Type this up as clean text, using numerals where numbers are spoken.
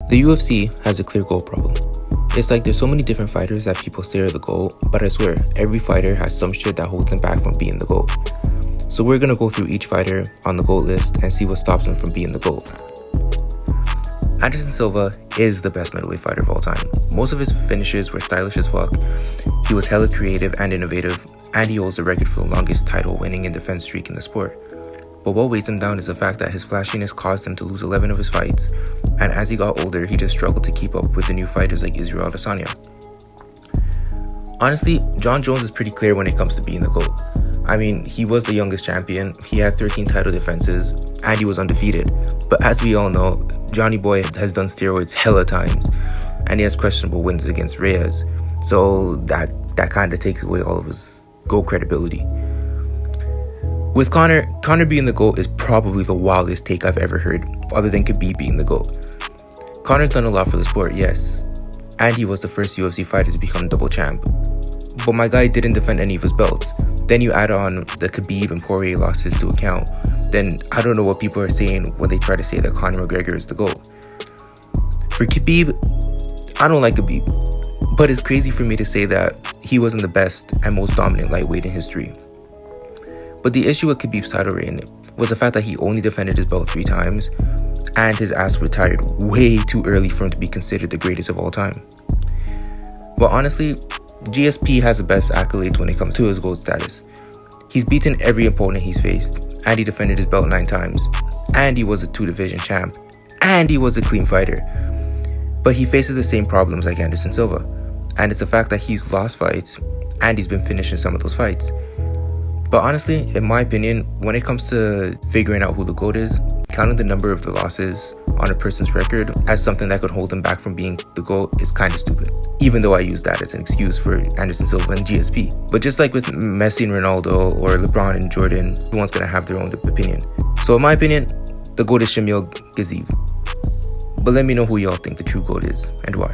The UFC has a clear GOAT problem. It's like there's so many different fighters that people say are the GOAT, but I swear, every fighter has some shit that holds them back from being the GOAT. So we're gonna go through each fighter on the GOAT list and see what stops them from being the GOAT. Anderson Silva is the best middleweight fighter of all time. Most of his finishes were stylish as fuck. He was hella creative and innovative, and he holds the record for the longest title winning and defense streak in the sport. But what weighs him down is the fact that his flashiness caused him to lose 11 of his fights, and as he got older, he just struggled to keep up with the new fighters like Israel Adesanya. Honestly, Jon Jones is pretty clear when it comes to being the GOAT. I mean, he was the youngest champion, he had 13 title defenses, and he was undefeated. But as we all know, Johnny Boy has done steroids hella times, and he has questionable wins against Reyes, so that kind of takes away all of his GOAT credibility. With Conor being the GOAT is probably the wildest take I've ever heard, other than Khabib being the GOAT. Conor's done a lot for the sport, yes, and he was the first UFC fighter to become double champ. But my guy didn't defend any of his belts. Then you add on the Khabib and Poirier losses to account, then I don't know what people are saying when they try to say that Conor McGregor is the GOAT. For Khabib, I don't like Khabib, but it's crazy for me to say that he wasn't the best and most dominant lightweight in history. But the issue with Khabib's title reign was the fact that he only defended his belt 3 times, and his ass retired way too early for him to be considered the greatest of all time. But honestly, GSP has the best accolades when it comes to his GOAT status. He's beaten every opponent he's faced, and he defended his belt 9 times, and he was a 2-division champ, and he was a clean fighter. But he faces the same problems like Anderson Silva, and it's the fact that he's lost fights, and he's been finished in some of those fights. But honestly, in my opinion, when it comes to figuring out who the GOAT is, counting the number of the losses on a person's record as something that could hold them back from being the GOAT is kind of stupid, even though I use that as an excuse for Anderson Silva and GSP. But just like with Messi and Ronaldo or LeBron and Jordan, everyone's gonna have their own opinion. So in my opinion, the GOAT is Shamil Gaizev. But let me know who y'all think the true GOAT is and why.